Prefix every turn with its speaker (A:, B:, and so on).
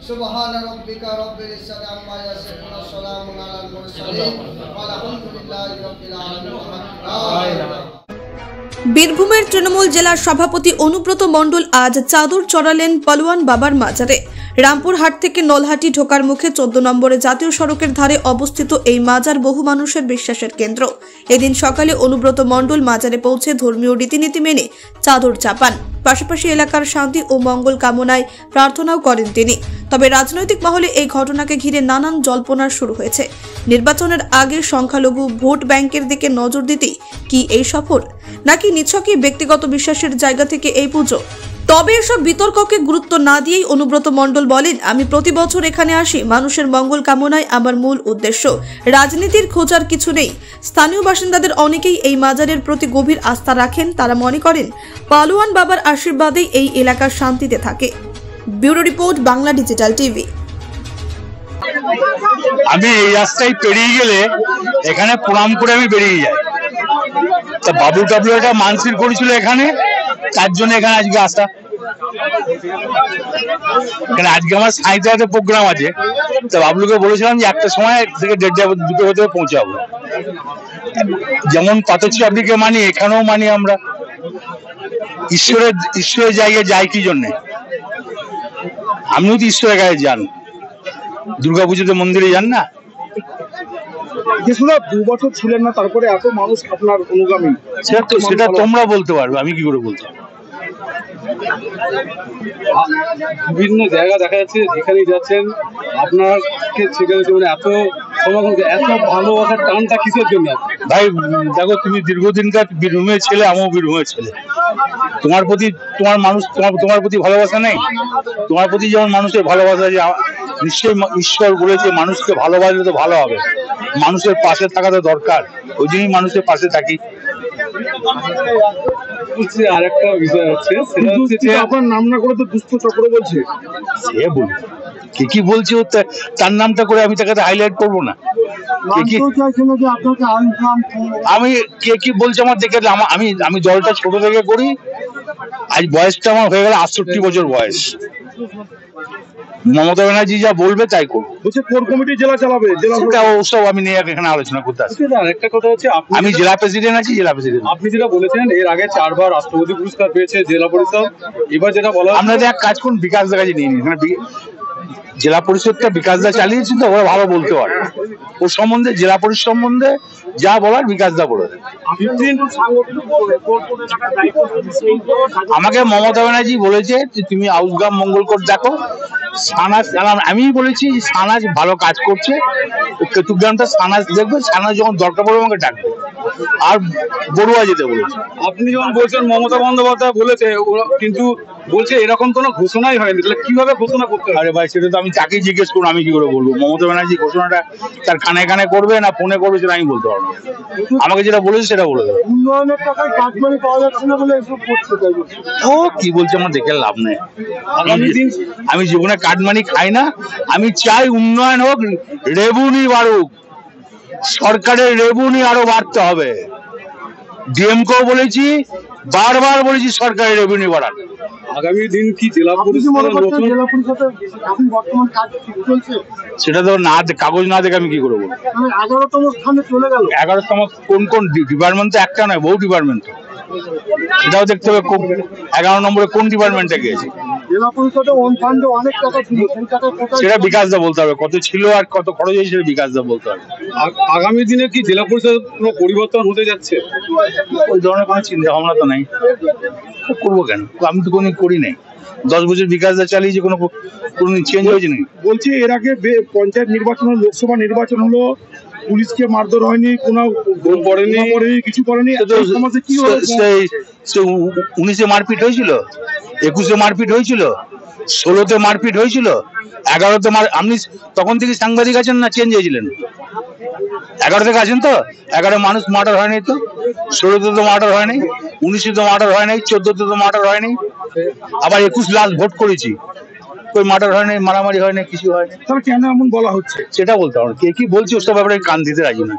A: সুবহান রাব্বিকা রাব্বিল ইজ্জাতি আম্মা ইয়াসিফুন ওয়া সালামুন আলাল মুরসালিন ওয়া আলহামদুলিল্লাহি রাব্বিল আলামিন।
B: বীরভূমের তৃণমূল জেলার সভাপতি অনুব্রত মণ্ডল আজ চাদর চড়ালেন পালোয়ান বাবার মাজারে। রামপুরহাট থেকে নলহাটি ঢোকার মুখে 14 নম্বরে জাতীয় সড়কের ধারে অবস্থিত এই মাজার বহু মানুষের বিশ্বাসের কেন্দ্র। এদিন সকালে অনুব্রত মণ্ডল মাজারে পৌঁছে ধর্মীয় রীতিনীতি মেনে চাদর চাপান, পাশাপাশি এলাকার শান্তি ও মঙ্গল কামনায় প্রার্থনাও করেন তিনি। তবে রাজনৈতিক মহলে এই ঘটনাকে ঘিরে নানান জল্পনা শুরু হয়েছে। নির্বাচনের আগে সংখ্যালঘু ভোট ব্যাংকের দিকে নজর দিতেই কি এই সফর, নাকি নিছকই ব্যক্তিগত বিশ্বাসের জায়গা থেকে এই পুজো? তবে এসব বিতর্ককে গুরুত্ব না দিয়েই অনুব্রত মণ্ডল বলেন, আমি প্রতি বছর এখানে আসি মানুষের মঙ্গল কামনায় আমার মূল উদ্দেশ্য। রাজনীতির খোঁজার কিছু নেই। স্থানীয় বাসিন্দাদের অনেকেই এই মাজারের প্রতি গভীর আস্থা রাখেন। তারা মনে করেন পালোয়ান বাবার আশীর্বাদেই এই এলাকা শান্তিতে থাকে। Bureau report, Bangla digital TV.
C: আমি এই রাস্তায় পেরিয়ে গেলে এখানে প্রণাম করে আমি বেরিয়ে যাই। তা বাবু টাবলু একটা মানসিক করেছিল এখানে, তার জন্য এখানে আজকে আসা। এখানে আজকে আমার 5:30 প্রোগ্রাম আছে। তা বাবলুকে বলেছিলাম যে 1টার সময় থেকে 1:30 দুটো হতে পৌঁছাবো। যেমন পাথরচাপড়িকে মানি, এখানেও মানি আমরা। ঈশ্বরের জায়গায় যাই কি জন্যে? আপনিও তো ঈশ্বরের গায়ে যান, দুর্গাপুজোতে মন্দিরে যান না?
D: 2 বছর ছিলেন না, তারপরে এত মানুষ আপনার অনুগামী,
C: সেটা তোমরা বলতে পারবে, আমি কি করে বলতে পারবো?
D: বিভিন্ন জায়গা দেখা যাচ্ছে যেখানেই যাচ্ছেন আপনাকে সেখানে এত সমাগম, এত ভালোবাসার টানটা কিসের জন্য?
C: ভাই দেখো, তুমি দীর্ঘদিনকার বীরভূমের ছেলে, আমিও বীরভূমের ছেলে। তোমার প্রতি তোমার প্রতি ভালোবাসা নেই? তোমার প্রতি যেমন মানুষের ভালোবাসা আছে, নিশ্চয়ই ঈশ্বর বলেছে মানুষকে ভালোবাসলে তো ভালো হবে, মানুষের পাশে থাকা তো দরকার। ওই জন্যই মানুষের পাশে থাকি।
D: আর একটা বিষয় হচ্ছে, সেটা হচ্ছে যে আপনার নাম না করে তো দুষ্ট চক্র বলছে।
C: সে বলি কি বলছে, তার নামটা করে আমি তাকে হাইলাইট করবো না? আমি কে কি বলছে আমার দেখে, আমি দলটা ছোট থেকে করি। আজ বয়সটা আমার হয়ে গেল 68 বছর বয়স। মমতা ব্যানার্জি যা বলবে তাই করবো।
D: কোর কমিটি জেলা চালাবে,
C: ওসব আমি নিয়ে এখানে আলোচনা করতে আসি।
D: আরেকটা কথা হচ্ছে,
C: আমি জেলা প্রেসিডেন্ট আছি, জেলা প্রেসিডেন্ট।
D: আপনি যেটা বলেছেন এর আগে 4 বার রাষ্ট্রপতি পুরস্কার পেয়েছে জেলা পরিষদ। এবার যেটা বলা,
C: আপনাদের এক কাজ করুন, বিকাশ দা কাছে নিয়ে নিন। জেলা পরিষদটা বিকাশ দা চালিয়েছেন তো, ওরা ভালো বলতে পারে। ওর সম্বন্ধে, জেলা পরিষদ সম্বন্ধে যা বলার বিকাশ দা বলে। আমাকে মমতা ব্যানার্জি বলেছে যে তুমি আউসগ্রাম মঙ্গলকোট দেখো, সানাজ, আমি বলেছি সানাজ ভালো কাজ করছে, কেতুগ্রামটা সানাজ দেখবে, সানাজ যখন দরকার পড়বে আমাকে ডাকবে। আর বড়ুয়া যেতে বলেছে।
D: আপনি যখন বলছেন মমতা বন্দ্যোপাধ্যায় বলেছে, কিন্তু বলছে এরকম কোনো ঘোষণাই হয়নি, তাহলে কিভাবে ঘোষণা করতে?
C: আরে ভাই, সেটা তো আমি তাকেই জিজ্ঞেস করুন, আমি কি করে বলবো? মমতা ব্যানার্জি ঘোষণাটা তার কানে কানে করবে না ফোনে করবে সেটা আমি বলতে পারবো। আমাকে যেটা বলেছে সেটা বলে দেবো।
D: উন্নয়নের টাকায় কাটমানি পাওয়া যাচ্ছে না বলে এসব করছে।
C: ও কি বলছে আমার দেখে লাভ নেই। আমি জীবনে কাটমানি খাই না। আমি চাই উন্নয়ন হোক, রেভিনিউ বাড়ুক, সরকারের রেভিনিউ আরো বাড়তে হবে। ডিএমকেও বলেছি, বারবার বলেছি সরকারের রেভিনিউ বাড়ান।
D: আগামী দিন কি জেলা পরিষদের
C: সেটা তো না, কাগজ না দেখে আমি কি করে বলবো?
D: 11তম স্থানে চলে গেল।
C: 11তম কোন ডিপার্টমেন্ট? তো একটা নয়, বহু ডিপার্টমেন্ট। সেটাও দেখতে হবে 11 নম্বরে কোন ডিপার্টমেন্টে গিয়েছে।
D: জেলা পরিষদে অনেক টাকা ছিল,
C: সেটা বিকাশ দা বলতে হবে, কত ছিল আর কত খরচ হয়েছে সেটা বিকাশ দা বলতে হবে।
D: আগামী দিনে কি জেলা পরিষদ কোনো পরিবর্তন হতে যাচ্ছে?
C: ওই ধরনের কোনো চিন্তা ভাবনা তো নাই। করবো কেন? আমি তো কোনো করি নাই। 10 বছর বিকাশ দা চালিয়েছে, কোনো চেঞ্জ হয়েছে নাকি?
D: বলছি এর আগে পঞ্চায়েত নির্বাচন, লোকসভা নির্বাচন হলো, পুলিশকে মারধর হয়নি, কোনো কিছু করেনি।
C: 19-এ মারপিট হয়েছিল, 21-এ মারপিট হয়েছিল, 16-তে মারপিট হয়েছিল, 11-তে আপনি তখন থেকে সাংবাদিক আছেন না চেঞ্জ হয়েছিলেন? 11 থেকে আছেন তো? 11 মানুষ মার্ডার হয়নি তো, 16-তে তো মার্ডার হয়নি, 19-এ তো মার্ডার হয়নি, 14-তে তো মার্ডার হয়নি, আবার 21 লাস্ট ভোট করেছি, कोई মার্ডার হয় না, মারামারি হয় না, কিছু হয় না।
D: তাহলে কেন এমন বলা হচ্ছে
C: সেটা বলতে হবে। কে কি বলছে ওসব ব্যাপারে কান দিতে রাজি না।